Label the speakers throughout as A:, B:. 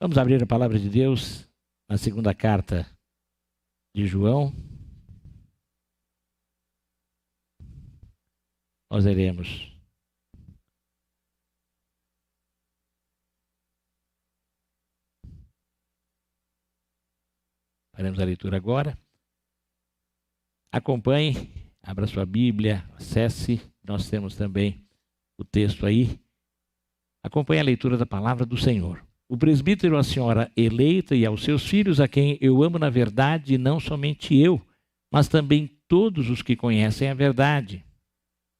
A: Vamos abrir a palavra de Deus na segunda carta de João. Nós leremos faremos a leitura agora. Acompanhe, abra sua Bíblia, acesse, nós temos também o texto aí. Acompanhe a leitura da palavra do Senhor. O presbítero, a senhora eleita e aos seus filhos, a quem eu amo na verdade, e não somente eu, mas também todos os que conhecem a verdade,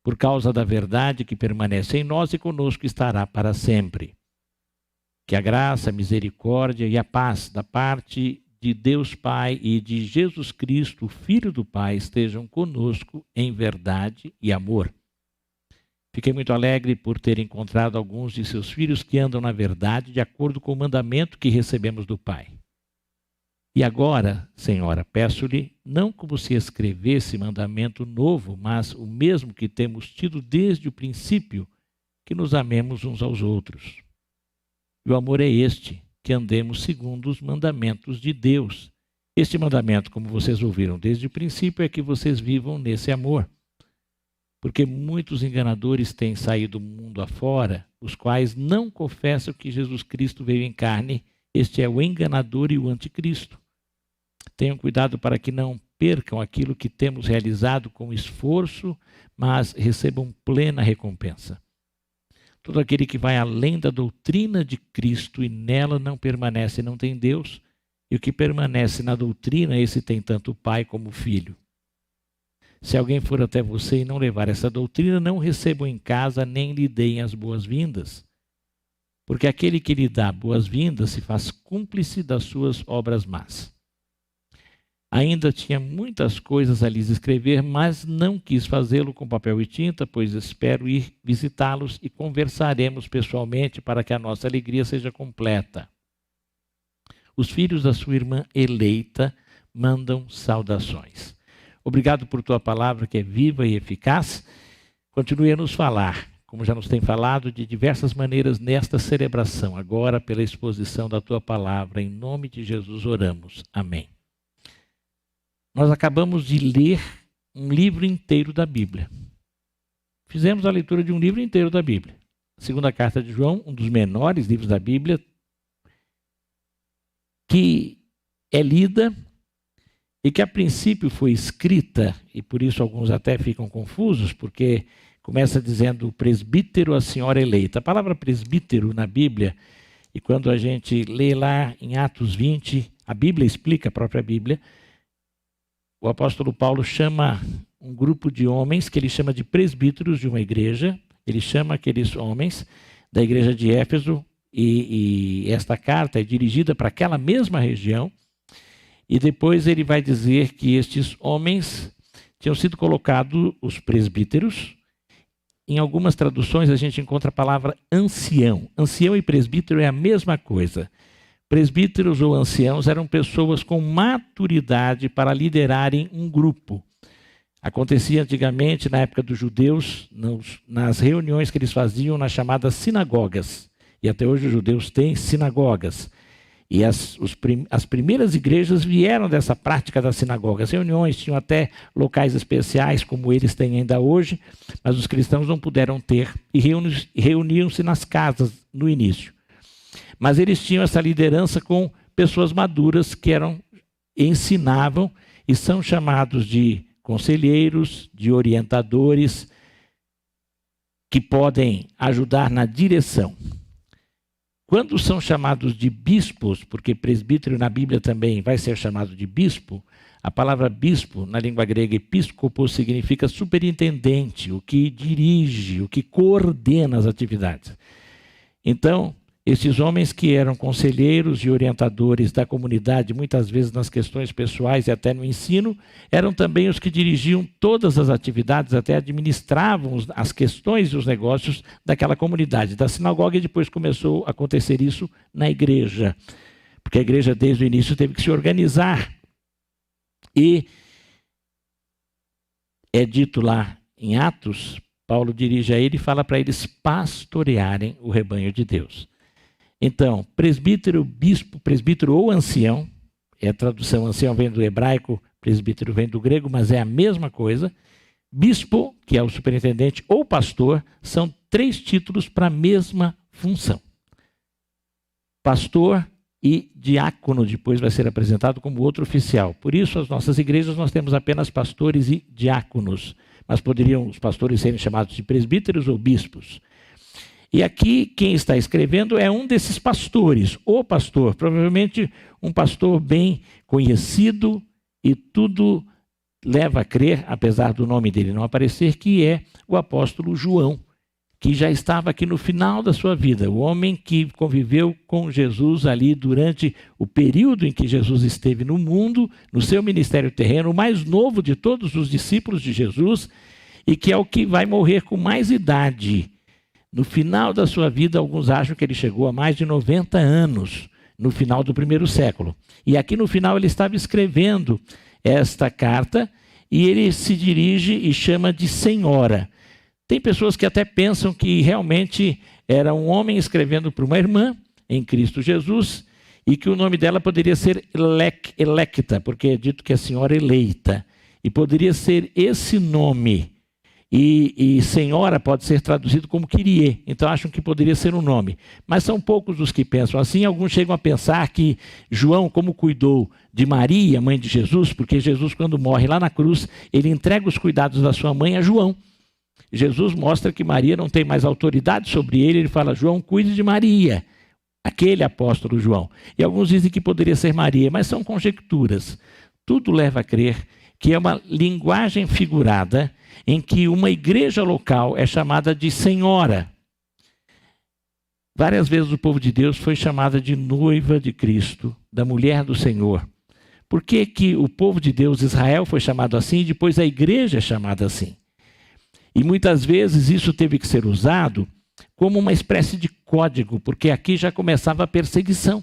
A: por causa da verdade que permanece em nós e conosco estará para sempre. Que a graça, a misericórdia e a paz da parte de Deus Pai e de Jesus Cristo, Filho do Pai, estejam conosco em verdade e amor. Fiquei muito alegre por ter encontrado alguns de seus filhos que andam na verdade de acordo com o mandamento que recebemos do Pai. E agora, Senhora, peço-lhe, não como se escrevesse mandamento novo, mas o mesmo que temos tido desde o princípio, que nos amemos uns aos outros. E o amor é este, que andemos segundo os mandamentos de Deus. Este mandamento, como vocês ouviram desde o princípio, é que vocês vivam nesse amor. Porque muitos enganadores têm saído do mundo afora, os quais não confessam que Jesus Cristo veio em carne. Este é o enganador e o anticristo. Tenham cuidado para que não percam aquilo que temos realizado com esforço, mas recebam plena recompensa. Todo aquele que vai além da doutrina de Cristo e nela não permanece não tem Deus, e o que permanece na doutrina, esse tem tanto o Pai como o Filho. Se alguém for até você e não levar essa doutrina, não recebam em casa nem lhe deem as boas-vindas. Porque aquele que lhe dá boas-vindas se faz cúmplice das suas obras más. Ainda tinha muitas coisas a lhes escrever, mas não quis fazê-lo com papel e tinta, pois espero ir visitá-los e conversaremos pessoalmente para que a nossa alegria seja completa. Os filhos da sua irmã eleita mandam saudações. Obrigado por tua palavra que é viva e eficaz. Continue a nos falar, como já nos tem falado, de diversas maneiras nesta celebração. Agora, pela exposição da tua palavra, em nome de Jesus oramos. Amém. Nós acabamos de ler um livro inteiro da Bíblia. Fizemos a leitura de um livro inteiro da Bíblia. A segunda carta de João, um dos menores livros da Bíblia, que é lida e que a princípio foi escrita, e por isso alguns até ficam confusos, porque começa dizendo o presbítero, a senhora eleita. A palavra presbítero na Bíblia, e quando a gente lê lá em Atos 20, a Bíblia explica, a própria Bíblia, o apóstolo Paulo chama um grupo de homens que ele chama de presbíteros de uma igreja, ele chama aqueles homens da igreja de Éfeso, e esta carta é dirigida para aquela mesma região. E depois ele vai dizer que estes homens tinham sido colocados, os presbíteros. Em algumas traduções a gente encontra a palavra ancião. Ancião e presbítero é a mesma coisa. Presbíteros ou anciãos eram pessoas com maturidade para liderarem um grupo. Acontecia antigamente, na época dos judeus, nas reuniões que eles faziam nas chamadas sinagogas. E até hoje os judeus têm sinagogas. E as primeiras igrejas vieram dessa prática das sinagogas. As reuniões tinham até locais especiais, como eles têm ainda hoje, mas os cristãos não puderam ter e reuniam-se nas casas no início. Mas eles tinham essa liderança com pessoas maduras que ensinavam e são chamados de conselheiros, de orientadores, que podem ajudar na direção. Quando são chamados de bispos, porque presbítero na Bíblia também vai ser chamado de bispo, a palavra bispo, na língua grega, episcopos, significa superintendente, o que dirige, o que coordena as atividades. Então, esses homens que eram conselheiros e orientadores da comunidade, muitas vezes nas questões pessoais e até no ensino, eram também os que dirigiam todas as atividades, até administravam as questões e os negócios daquela comunidade, da sinagoga, e depois começou a acontecer isso na igreja, porque a igreja desde o início teve que se organizar. E é dito lá em Atos, Paulo dirige a ele e fala para eles pastorearem o rebanho de Deus. Então, presbítero, bispo, presbítero ou ancião, a tradução ancião vem do hebraico, presbítero vem do grego, mas é a mesma coisa. Bispo, que é o superintendente, ou pastor, são 3 títulos para a mesma função. Pastor e diácono depois vai ser apresentado como outro oficial. Por isso, as nossas igrejas nós temos apenas pastores e diáconos, mas poderiam os pastores serem chamados de presbíteros ou bispos. E aqui quem está escrevendo é um desses pastores, o pastor, provavelmente um pastor bem conhecido, e tudo leva a crer, apesar do nome dele não aparecer, que é o apóstolo João, que já estava aqui no final da sua vida, o homem que conviveu com Jesus ali durante o período em que Jesus esteve no mundo, no seu ministério terreno, o mais novo de todos os discípulos de Jesus, e que é o que vai morrer com mais idade. No final da sua vida, alguns acham que ele chegou a mais de 90 anos, no final do 1º século. E aqui no final ele estava escrevendo esta carta, e ele se dirige e chama de senhora. Tem pessoas que até pensam que realmente era um homem escrevendo para uma irmã em Cristo Jesus, e que o nome dela poderia ser Electa, porque é dito que é senhora eleita. E poderia ser esse nome. E senhora pode ser traduzido como Kyrie, então acham que poderia ser um nome. Mas são poucos os que pensam assim. Alguns chegam a pensar que João, como cuidou de Maria, mãe de Jesus, porque Jesus, quando morre lá na cruz, ele entrega os cuidados da sua mãe a João. Jesus mostra que Maria não tem mais autoridade sobre ele fala: João, cuide de Maria, aquele apóstolo João. E alguns dizem que poderia ser Maria, mas são conjecturas. Tudo leva a crer que é uma linguagem figurada em que uma igreja local é chamada de senhora. Várias vezes o povo de Deus foi chamada de noiva de Cristo, da mulher do Senhor. Por que que o povo de Deus, Israel, foi chamado assim e depois a igreja é chamada assim? E muitas vezes isso teve que ser usado como uma espécie de código, porque aqui já começava a perseguição.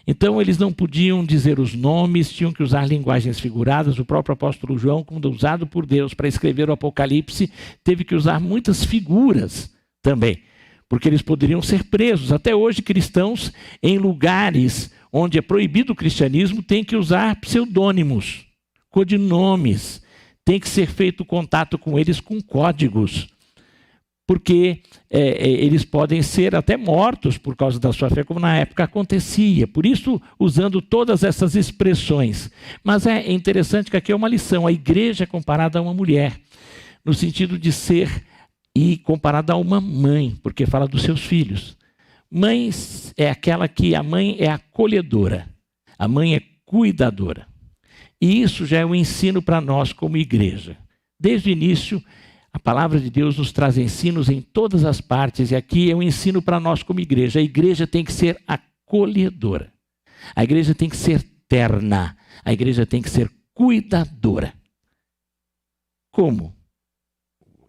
A: Então eles não podiam dizer os nomes, tinham que usar linguagens figuradas. O próprio apóstolo João, quando usado por Deus para escrever o Apocalipse, teve que usar muitas figuras também, porque eles poderiam ser presos. Até hoje, cristãos em lugares onde é proibido o cristianismo têm que usar pseudônimos, codinomes, tem que ser feito contato com eles com códigos, porque eles podem ser até mortos por causa da sua fé, como na época acontecia. Por isso, usando todas essas expressões. Mas é interessante que aqui é uma lição. A igreja é comparada a uma mulher, no sentido de ser e comparada a uma mãe, porque fala dos seus filhos. Mãe é aquela que a mãe é acolhedora, a mãe é cuidadora. E isso já é um ensino para nós como igreja. Desde o início, a palavra de Deus nos traz ensinos em todas as partes, e aqui é um ensino para nós como igreja. A igreja tem que ser acolhedora. A igreja tem que ser terna. A igreja tem que ser cuidadora. Como?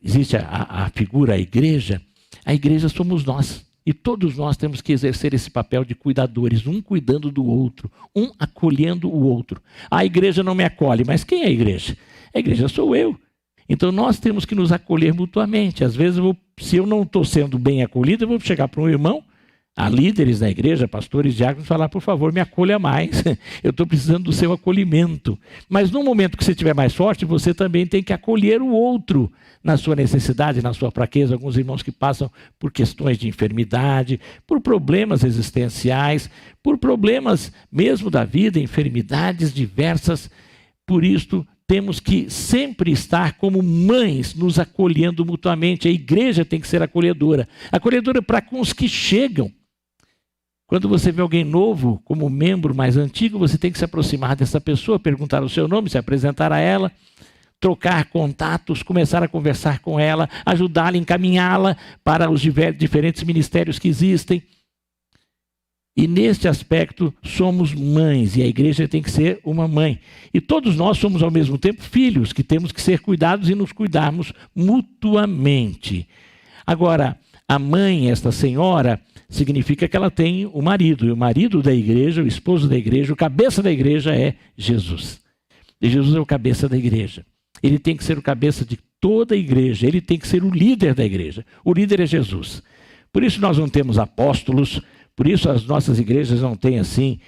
A: Existe a figura, a igreja somos nós. E todos nós temos que exercer esse papel de cuidadores, um cuidando do outro, um acolhendo o outro. A igreja não me acolhe, mas quem é a igreja? A igreja sou eu. Então nós temos que nos acolher mutuamente. Às vezes, se eu não estou sendo bem acolhido, eu vou chegar para um irmão, a líderes da igreja, pastores, diáconos, falar: por favor, me acolha mais. Eu estou precisando do seu acolhimento. Mas no momento que você estiver mais forte, você também tem que acolher o outro na sua necessidade, na sua fraqueza. Alguns irmãos que passam por questões de enfermidade, por problemas existenciais, por problemas mesmo da vida, enfermidades diversas. Por isso, temos que sempre estar como mães nos acolhendo mutuamente. A igreja tem que ser acolhedora. Acolhedora para com os que chegam. Quando você vê alguém novo, como membro mais antigo, você tem que se aproximar dessa pessoa, perguntar o seu nome, se apresentar a ela, trocar contatos, começar a conversar com ela, ajudá-la, encaminhá-la para os diferentes ministérios que existem. E neste aspecto somos mães, e a igreja tem que ser uma mãe. E todos nós somos ao mesmo tempo filhos, que temos que ser cuidados e nos cuidarmos mutuamente. Agora, a mãe, esta senhora, significa que ela tem o marido. E o marido da igreja, o esposo da igreja, o cabeça da igreja é Jesus. E Jesus é o cabeça da igreja. Ele tem que ser o cabeça de toda a igreja. Ele tem que ser o líder da igreja. O líder é Jesus. Por isso nós não temos apóstolos, Por isso as nossas igrejas não têm assim,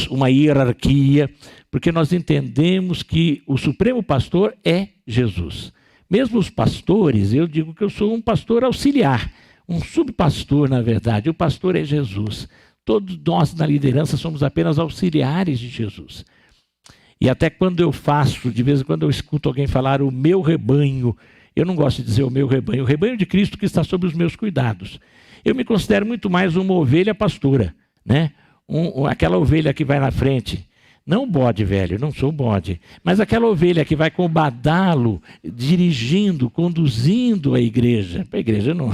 A: uma hierarquia, porque nós entendemos que o supremo pastor é Jesus. Mesmo os pastores, eu digo que eu sou um pastor auxiliar, um subpastor, na verdade. O pastor é Jesus. Todos nós na liderança somos apenas auxiliares de Jesus. E até quando eu faço, de vez em quando eu escuto alguém falar o meu rebanho, eu não gosto de dizer o meu rebanho, o rebanho de Cristo que está sob os meus cuidados. Eu me considero muito mais uma ovelha pastora, né? Aquela ovelha que vai na frente. Não o bode, velho, não sou bode. Mas aquela ovelha que vai com o badalo, dirigindo, conduzindo a igreja. A igreja não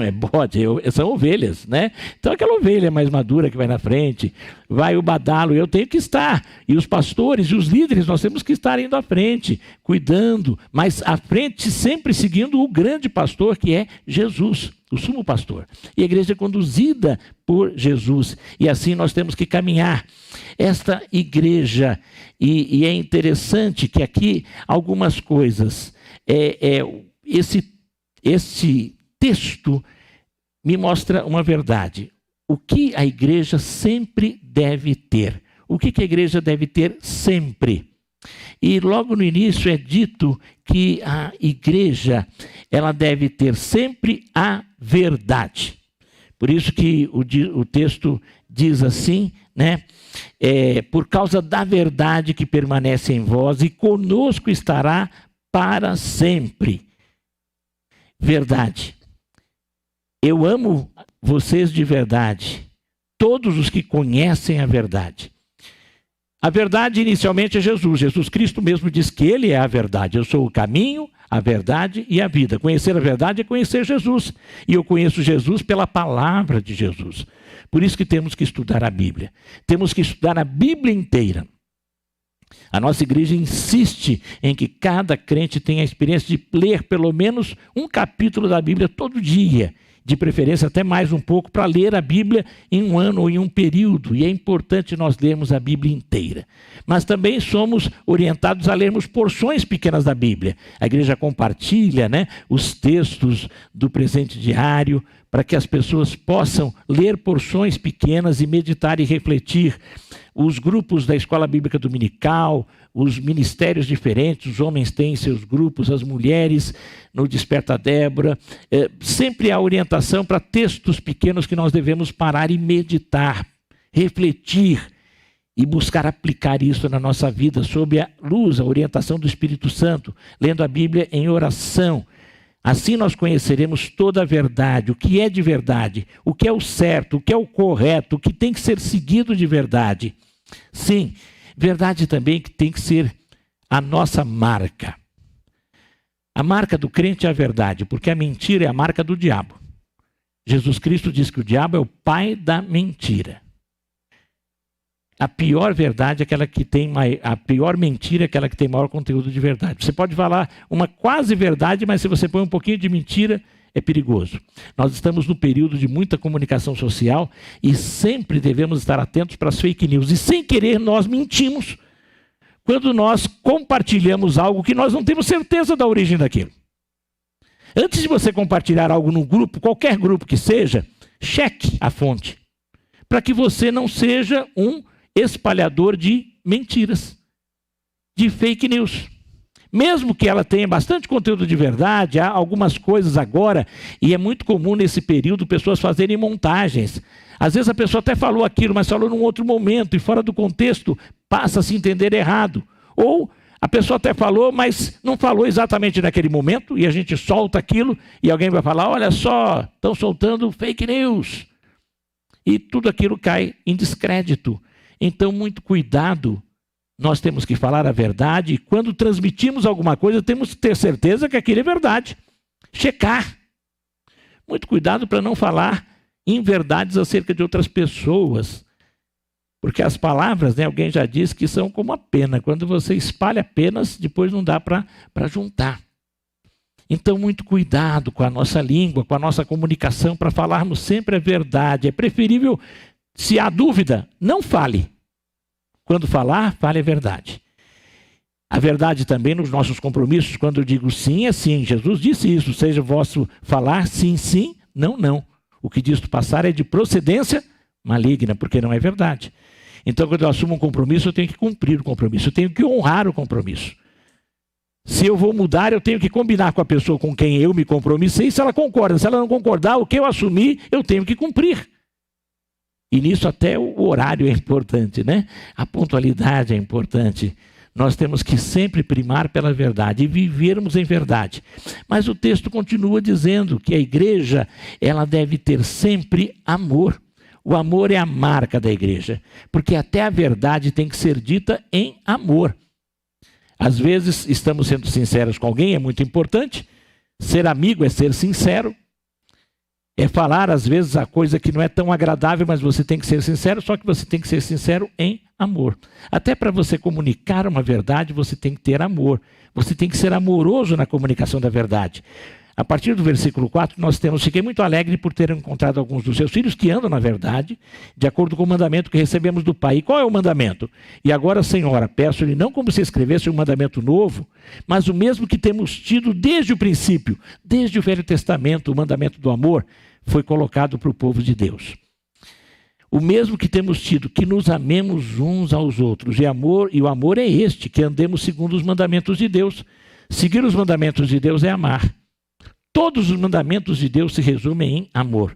A: é bode, são ovelhas, né? Então aquela ovelha mais madura que vai na frente, vai o badalo, eu tenho que estar. E os pastores e os líderes, nós temos que estar indo à frente, cuidando, mas à frente sempre seguindo o grande pastor que é Jesus, o sumo pastor. E a igreja é conduzida por Jesus. E assim nós temos que caminhar. Esta igreja, e é interessante que aqui algumas coisas, esse texto me mostra uma verdade. O que a igreja sempre deve ter? O que a igreja deve ter sempre? E logo no início é dito que a igreja, ela deve ter sempre a verdade. Por isso que o texto diz assim, né? Por causa da verdade que permanece em vós e conosco estará para sempre. Verdade. Eu amo vocês de verdade, todos os que conhecem a verdade. A verdade inicialmente é Jesus. Jesus Cristo mesmo diz que Ele é a verdade. Eu sou o caminho, a verdade e a vida. Conhecer a verdade é conhecer Jesus. E eu conheço Jesus pela palavra de Jesus. Por isso que temos que estudar a Bíblia. Temos que estudar a Bíblia inteira. A nossa igreja insiste em que cada crente tenha a experiência de ler pelo menos um capítulo da Bíblia todo dia. De preferência até mais um pouco, para ler a Bíblia em um ano ou em um período. E é importante nós lermos a Bíblia inteira. Mas também somos orientados a lermos porções pequenas da Bíblia. A igreja compartilha, né, os textos do presente diário, para que as pessoas possam ler porções pequenas e meditar e refletir. Os grupos da Escola Bíblica Dominical, os ministérios diferentes, os homens têm seus grupos, as mulheres no Desperta Débora. Sempre há orientação para textos pequenos que nós devemos parar e meditar, refletir e buscar aplicar isso na nossa vida sob a luz, a orientação do Espírito Santo, lendo a Bíblia em oração. Assim nós conheceremos toda a verdade, o que é de verdade, o que é o certo, o que é o correto, o que tem que ser seguido de verdade. Sim, verdade também que tem que ser a nossa marca. A marca do crente é a verdade, porque a mentira é a marca do diabo. Jesus Cristo diz que o diabo é o pai da mentira. A pior verdade é aquela que tem a pior mentira é aquela que tem maior conteúdo de verdade. Você pode falar uma quase verdade, mas se você põe um pouquinho de mentira, é perigoso. Nós estamos no período de muita comunicação social e sempre devemos estar atentos para as fake news. E sem querer nós mentimos quando nós compartilhamos algo que nós não temos certeza da origem daquilo. Antes de você compartilhar algo num grupo, qualquer grupo que seja, cheque a fonte, para que você não seja um espalhador de mentiras, de fake news. Mesmo que ela tenha bastante conteúdo de verdade, há algumas coisas agora, e é muito comum nesse período pessoas fazerem montagens. Às vezes a pessoa até falou aquilo, mas falou num outro momento, e fora do contexto passa a se entender errado. Ou a pessoa até falou, mas não falou exatamente naquele momento, e a gente solta aquilo, e alguém vai falar, olha só, estão soltando fake news. E tudo aquilo cai em descrédito. Então, muito cuidado, nós temos que falar a verdade e quando transmitimos alguma coisa, temos que ter certeza que aquilo é verdade. Checar. Muito cuidado para não falar inverdades acerca de outras pessoas. Porque as palavras, né, alguém já disse que são como a pena. Quando você espalha penas, depois não dá para juntar. Então, muito cuidado com a nossa língua, com a nossa comunicação, para falarmos sempre a verdade. É preferível, se há dúvida, não fale. Quando falar, fale a verdade. A verdade também nos nossos compromissos, quando eu digo sim, é sim. Jesus disse isso, seja vosso falar sim, sim, não, não. O que disto passar é de procedência maligna, porque não é verdade. Então, quando eu assumo um compromisso, eu tenho que cumprir o compromisso, eu tenho que honrar o compromisso. Se eu vou mudar, eu tenho que combinar com a pessoa com quem eu me compromissei, se ela concorda. Se ela não concordar, o que eu assumi, eu tenho que cumprir. E nisso até o horário é importante, né? A pontualidade é importante. Nós temos que sempre primar pela verdade e vivermos em verdade. Mas o texto continua dizendo que a igreja, ela deve ter sempre amor. O amor é a marca da igreja, porque até a verdade tem que ser dita em amor. Às vezes estamos sendo sinceros com alguém, é muito importante. Ser amigo é ser sincero. É falar, às vezes, a coisa que não é tão agradável, mas você tem que ser sincero, só que você tem que ser sincero em amor. Até para você comunicar uma verdade, você tem que ter amor. Você tem que ser amoroso na comunicação da verdade. A partir do versículo 4, nós temos: fiquei muito alegre por ter encontrado alguns dos seus filhos que andam na verdade, de acordo com o mandamento que recebemos do Pai. E qual é o mandamento? E agora, Senhora, peço-lhe não como se escrevesse um mandamento novo, mas o mesmo que temos tido desde o princípio, desde o Velho Testamento, o mandamento do amor, foi colocado para o povo de Deus. O mesmo que temos tido, que nos amemos uns aos outros. E o amor é este, que andemos segundo os mandamentos de Deus. Seguir os mandamentos de Deus é amar. Todos os mandamentos de Deus se resumem em amor.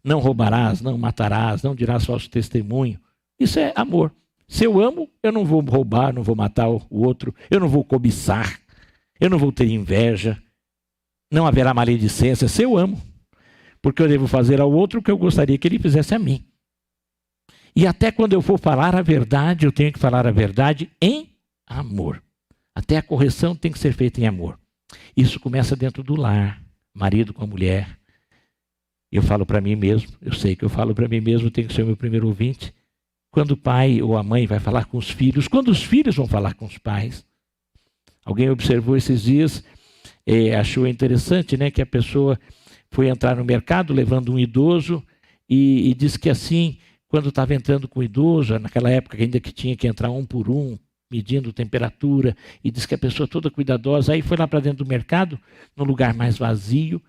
A: Não roubarás, não matarás, não dirás falso testemunho. Isso é amor. Se eu amo, eu não vou roubar, não vou matar o outro, eu não vou cobiçar, eu não vou ter inveja, não haverá maledicência. Se eu amo, porque eu devo fazer ao outro o que eu gostaria que ele fizesse a mim. E até quando eu for falar a verdade, eu tenho que falar a verdade em amor. Até a correção tem que ser feita em amor. Isso começa dentro do lar. Marido com a mulher. Eu falo para mim mesmo, eu sei que eu falo para mim mesmo, tenho que ser o meu primeiro ouvinte. Quando o pai ou a mãe vai falar com os filhos, quando os filhos vão falar com os pais. Alguém observou esses dias, achou interessante, né, que a pessoa foi entrar no mercado levando um idoso e disse que assim, quando estava entrando com o idoso, naquela época ainda que tinha que entrar um por um, medindo temperatura, e diz que a pessoa toda cuidadosa, aí foi lá para dentro do mercado, num lugar mais vazio,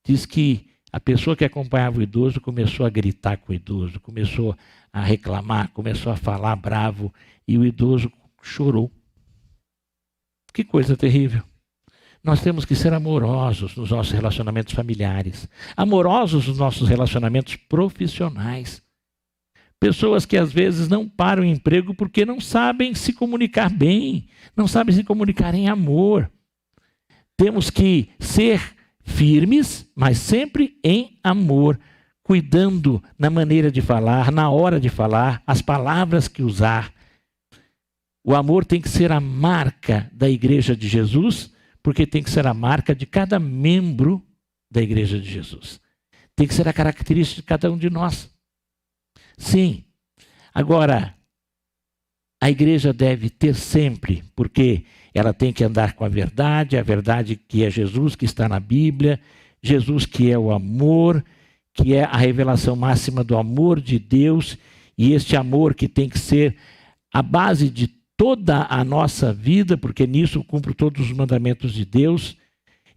A: diz que a pessoa que acompanhava o idoso começou a gritar com o idoso, começou a reclamar, começou a falar bravo, e o idoso chorou. Que coisa terrível. Nós temos que ser amorosos nos nossos relacionamentos familiares, amorosos nos nossos relacionamentos profissionais. Pessoas que às vezes não param o emprego porque não sabem se comunicar bem, não sabem se comunicar em amor. Temos que ser firmes, mas sempre em amor, cuidando na maneira de falar, na hora de falar, as palavras que usar. O amor tem que ser a marca da Igreja de Jesus, porque tem que ser a marca de cada membro da Igreja de Jesus. Tem que ser a característica de cada um de nós. Sim. Agora, a igreja deve ter sempre, porque ela tem que andar com a verdade que é Jesus, que está na Bíblia, Jesus que é o amor, que é a revelação máxima do amor de Deus, e este amor que tem que ser a base de toda a nossa vida, porque nisso eu cumpro todos os mandamentos de Deus,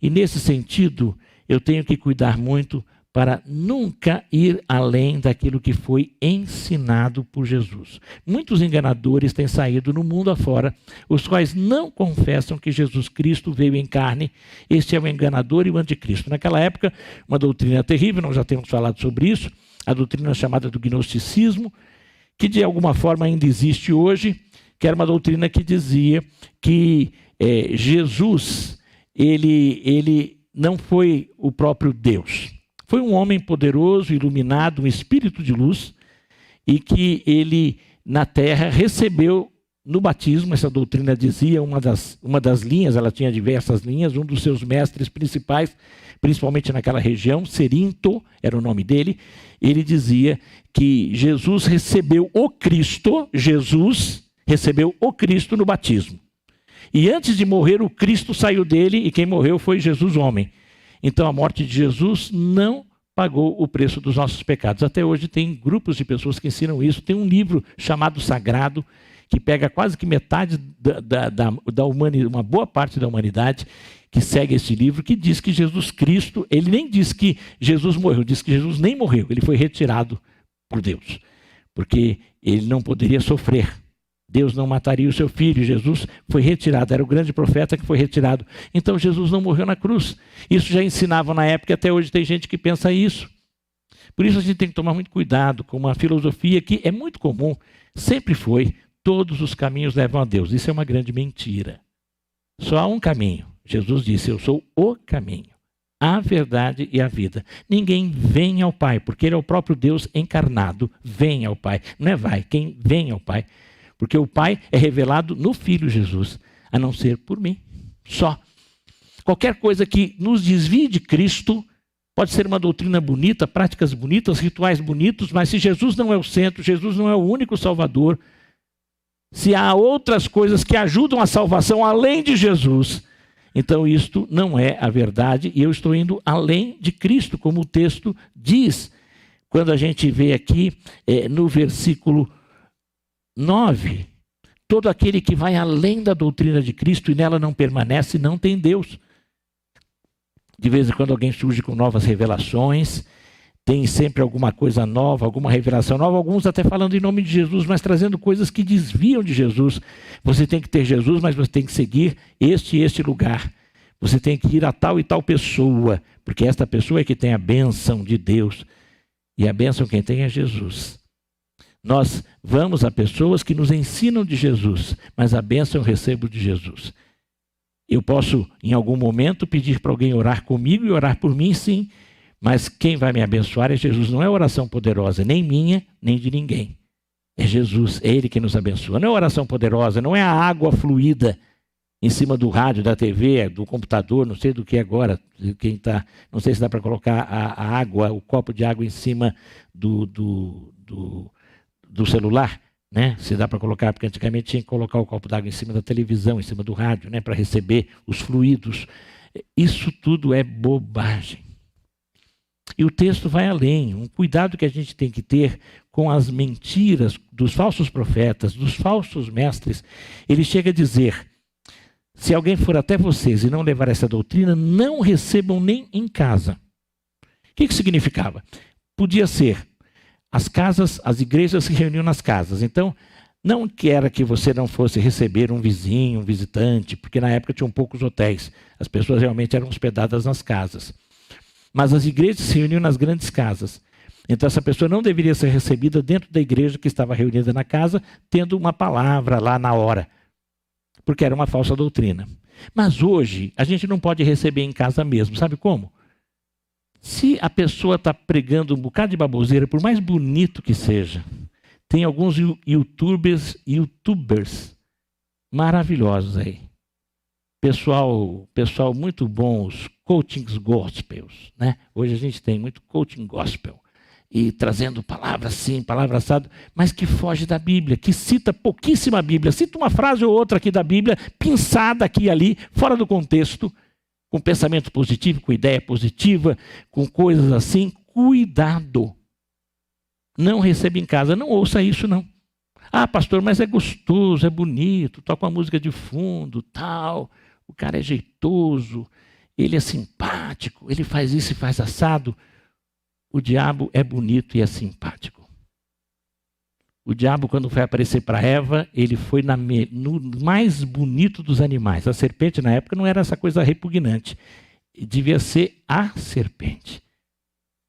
A: e nesse sentido eu tenho que cuidar muito para nunca ir além daquilo que foi ensinado por Jesus. Muitos enganadores têm saído no mundo afora, os quais não confessam que Jesus Cristo veio em carne. Este é o enganador e o anticristo. Naquela época, uma doutrina terrível, nós já temos falado sobre isso, a doutrina chamada do gnosticismo, que de alguma forma ainda existe hoje, que era uma doutrina que dizia que Jesus, ele não foi o próprio Deus. Foi um homem poderoso, iluminado, um espírito de luz, e que ele, na terra, recebeu no batismo, essa doutrina dizia, uma das linhas, ela tinha diversas linhas, um dos seus mestres principais, principalmente naquela região, Cerinto, era o nome dele, ele dizia que Jesus recebeu o Cristo no batismo. E antes de morrer, o Cristo saiu dele, e quem morreu foi Jesus homem. Então a morte de Jesus não pagou o preço dos nossos pecados. Até hoje tem grupos de pessoas que ensinam isso. Tem um livro chamado Sagrado, que pega quase que metade da humanidade, uma boa parte da humanidade que segue esse livro, que diz que Jesus Cristo, ele nem diz que Jesus morreu, diz que Jesus nem morreu, ele foi retirado por Deus, porque ele não poderia sofrer. Deus não mataria o seu filho, Jesus foi retirado, era o grande profeta que foi retirado. Então Jesus não morreu na cruz. Isso já ensinava na época, até hoje tem gente que pensa isso. Por isso a gente tem que tomar muito cuidado com uma filosofia que é muito comum, sempre foi, todos os caminhos levam a Deus. Isso é uma grande mentira. Só há um caminho. Jesus disse, eu sou o caminho, a verdade e a vida. Ninguém vem ao Pai, porque ele é o próprio Deus encarnado, vem ao Pai. Não é vai, quem vem ao Pai. Porque o Pai é revelado no Filho Jesus, a não ser por mim, só. Qualquer coisa que nos desvie de Cristo, pode ser uma doutrina bonita, práticas bonitas, rituais bonitos, mas se Jesus não é o centro, Jesus não é o único Salvador, se há outras coisas que ajudam a salvação além de Jesus, então isto não é a verdade e eu estou indo além de Cristo, como o texto diz. Quando a gente vê aqui no versículo 9, todo aquele que vai além da doutrina de Cristo e nela não permanece, não tem Deus. De vez em quando alguém surge com novas revelações, tem sempre alguma coisa nova, alguma revelação nova, alguns até falando em nome de Jesus, mas trazendo coisas que desviam de Jesus. Você tem que ter Jesus, mas você tem que seguir este e este lugar. Você tem que ir a tal e tal pessoa, porque esta pessoa é que tem a bênção de Deus. E a bênção quem tem é Jesus. Nós vamos a pessoas que nos ensinam de Jesus, mas a bênção eu recebo de Jesus. Eu posso, em algum momento, pedir para alguém orar comigo e orar por mim, sim, mas quem vai me abençoar é Jesus. Não é oração poderosa, nem minha, nem de ninguém. É Jesus, é Ele que nos abençoa. Não é oração poderosa, não é a água fluída em cima do rádio, da TV, do computador, não sei do que agora. Não sei se dá para colocar a água, o copo de água em cima do celular, né? Se dá para colocar, porque antigamente tinha que colocar o copo d'água em cima da televisão, em cima do rádio, né? Para receber os fluidos. Isso tudo é bobagem. E o texto vai além. Um cuidado que a gente tem que ter com as mentiras dos falsos profetas, dos falsos mestres. Ele chega a dizer, se alguém for até vocês e não levar essa doutrina, não recebam nem em casa. O que significava? Podia ser as igrejas se reuniam nas casas. Então, não era que você não fosse receber um vizinho, um visitante, porque na época tinham poucos hotéis. As pessoas realmente eram hospedadas nas casas. Mas as igrejas se reuniam nas grandes casas. Então, essa pessoa não deveria ser recebida dentro da igreja que estava reunida na casa, tendo uma palavra lá na hora, porque era uma falsa doutrina. Mas hoje, a gente não pode receber em casa mesmo. Sabe como? Se a pessoa está pregando um bocado de baboseira, por mais bonito que seja, tem alguns youtubers maravilhosos aí. Pessoal muito bom, os coachings gospels, né? Hoje a gente tem muito coaching gospel. E trazendo palavra assim, palavra assado, mas que foge da Bíblia, que cita pouquíssima Bíblia. Cita uma frase ou outra aqui da Bíblia, pinçada aqui e ali, fora do contexto, com pensamento positivo, com ideia positiva, com coisas assim. Cuidado. Não receba em casa, não ouça isso não. Ah, pastor, mas é gostoso, é bonito, toca uma música de fundo, tal. O cara é jeitoso, ele é simpático, ele faz isso e faz assado. O diabo é bonito e é simpático. O diabo, quando foi aparecer para Eva, ele foi no mais bonito dos animais. A serpente, na época, não era essa coisa repugnante. Devia ser a serpente,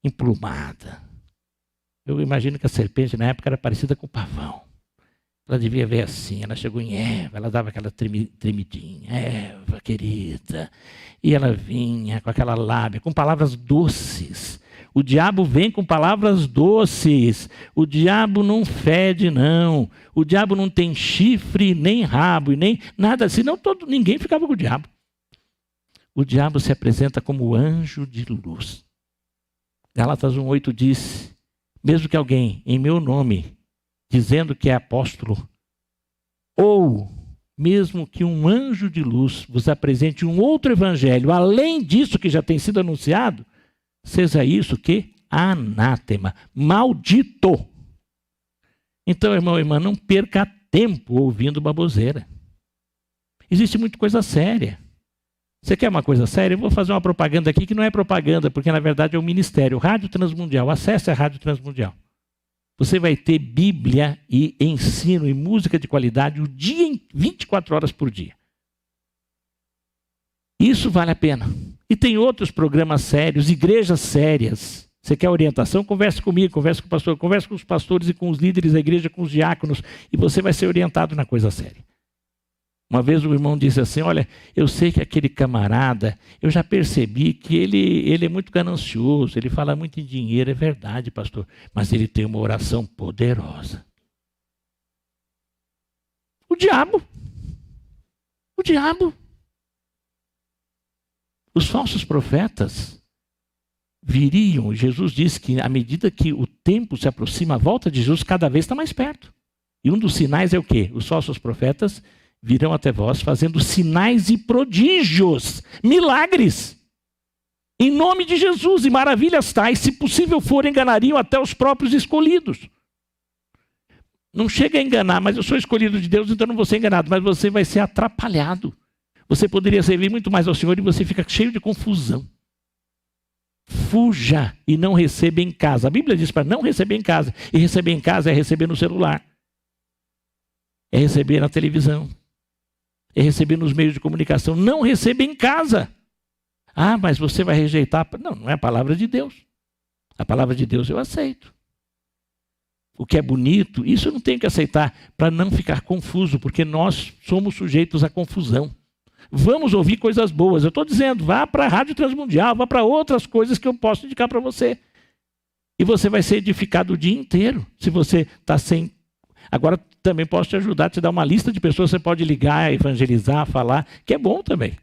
A: emplumada. Eu imagino que a serpente, na época, era parecida com o pavão. Ela devia ver assim, ela chegou em Eva, ela dava aquela tremidinha, Eva, querida. E ela vinha com aquela lábia, com palavras doces. O diabo vem com palavras doces. O diabo não fede, não. O diabo não tem chifre, nem rabo, e nem nada assim. Senão ninguém ficava com o diabo. O diabo se apresenta como anjo de luz. Gálatas 1:8 diz, mesmo que alguém, em meu nome, dizendo que é apóstolo, ou mesmo que um anjo de luz vos apresente um outro evangelho, além disso que já tem sido anunciado, seja isso que anátema, maldito. Então, irmão e irmã, não perca tempo ouvindo baboseira. Existe muita coisa séria. Você quer uma coisa séria? Eu vou fazer uma propaganda aqui que não é propaganda, porque na verdade é um ministério. Rádio Transmundial. Acesse a Rádio Transmundial. Você vai ter Bíblia e ensino e música de qualidade o dia em 24 horas por dia. Isso vale a pena. E tem outros programas sérios, igrejas sérias. Você quer orientação? Converse comigo, converse com o pastor, converse com os pastores e com os líderes da igreja, com os diáconos, e você vai ser orientado na coisa séria. Uma vez o irmão disse assim, olha, eu sei que aquele camarada, eu já percebi que ele é muito ganancioso, ele fala muito em dinheiro, é verdade, pastor, mas ele tem uma oração poderosa. O diabo. Os falsos profetas viriam, Jesus disse que à medida que o tempo se aproxima, a volta de Jesus cada vez está mais perto. E um dos sinais é o quê? Os falsos profetas virão até vós fazendo sinais e prodígios, milagres, em nome de Jesus, e maravilhas tais, se possível for, enganariam até os próprios escolhidos. Não chega a enganar, mas eu sou escolhido de Deus, então não vou ser enganado, mas você vai ser atrapalhado. Você poderia servir muito mais ao Senhor e você fica cheio de confusão. Fuja e não receba em casa. A Bíblia diz para não receber em casa. E receber em casa é receber no celular. É receber na televisão. É receber nos meios de comunicação. Não receba em casa. Ah, mas você vai rejeitar. Não, não é a palavra de Deus. A palavra de Deus eu aceito. O que é bonito, isso eu não tenho que aceitar para não ficar confuso, porque nós somos sujeitos à confusão. Vamos ouvir coisas boas. Eu estou dizendo, vá para a Rádio Transmundial, vá para outras coisas que eu posso indicar para você. E você vai ser edificado o dia inteiro. Se você está sem... Agora também posso te ajudar, te dar uma lista de pessoas que você pode ligar, evangelizar, falar, que é bom também.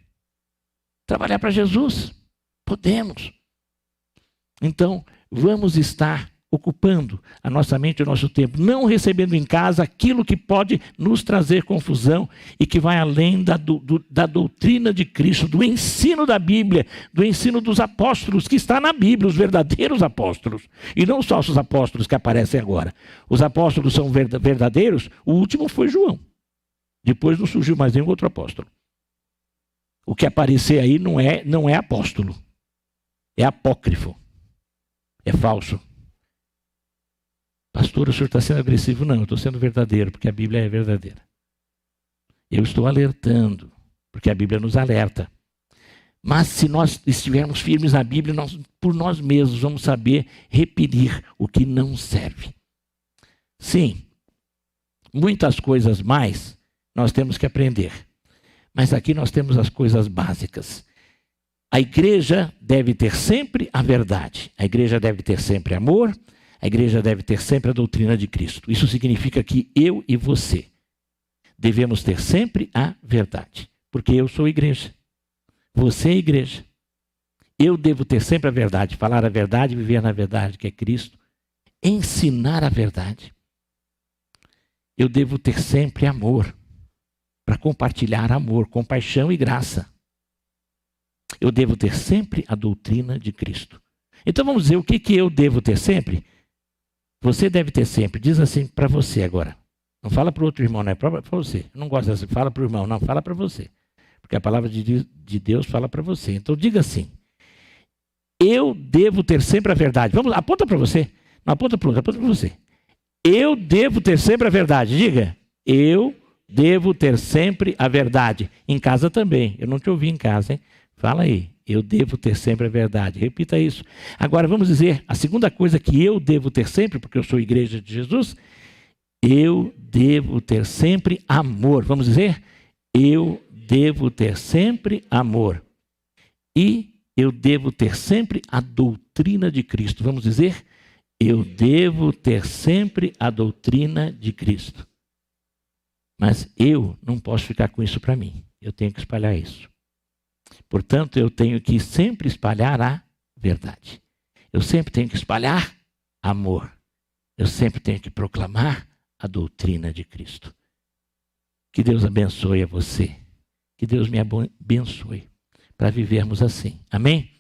A: Trabalhar para Jesus. Podemos. Então, vamos estar ocupando a nossa mente e o nosso tempo, não recebendo em casa aquilo que pode nos trazer confusão e que vai além da doutrina de Cristo, do ensino da Bíblia, do ensino dos apóstolos, que está na Bíblia, os verdadeiros apóstolos, e não os falsos apóstolos que aparecem agora. Os apóstolos são verdadeiros, o último foi João. Depois não surgiu mais nenhum outro apóstolo. O que aparecer aí não é apóstolo, é apócrifo, é falso. Pastor, o senhor está sendo agressivo? Não, eu estou sendo verdadeiro, porque a Bíblia é verdadeira. Eu estou alertando, porque a Bíblia nos alerta. Mas se nós estivermos firmes na Bíblia, nós, por nós mesmos, vamos saber repelir o que não serve. Sim, muitas coisas mais nós temos que aprender. Mas aqui nós temos as coisas básicas. A igreja deve ter sempre a verdade. A igreja deve ter sempre amor. A igreja deve ter sempre a doutrina de Cristo. Isso significa que eu e você devemos ter sempre a verdade. Porque eu sou igreja. Você é igreja. Eu devo ter sempre a verdade. Falar a verdade, viver na verdade, que é Cristo. Ensinar a verdade. Eu devo ter sempre amor. Para compartilhar amor, compaixão e graça. Eu devo ter sempre a doutrina de Cristo. Então vamos dizer o que eu devo ter sempre? Você deve ter sempre, diz assim para você agora. Não fala para o outro irmão, não é para você. Eu não gosto dessa, fala para o irmão, não, fala para você. Porque a palavra de Deus fala para você. Então diga assim, eu devo ter sempre a verdade. Vamos, aponta para você. Não aponta para o outro, aponta para você. Eu devo ter sempre a verdade. Diga, eu devo ter sempre a verdade. Em casa também. Eu não te ouvi em casa, hein? Fala aí. Eu devo ter sempre a verdade. Repita isso. Agora vamos dizer, a segunda coisa que eu devo ter sempre, porque eu sou igreja de Jesus, eu devo ter sempre amor. Vamos dizer, eu devo ter sempre amor. E eu devo ter sempre a doutrina de Cristo. Vamos dizer, eu devo ter sempre a doutrina de Cristo. Mas eu não posso ficar com isso para mim. Eu tenho que espalhar isso. Portanto, eu tenho que sempre espalhar a verdade. Eu sempre tenho que espalhar amor. Eu sempre tenho que proclamar a doutrina de Cristo. Que Deus abençoe a você. Que Deus me abençoe para vivermos assim. Amém?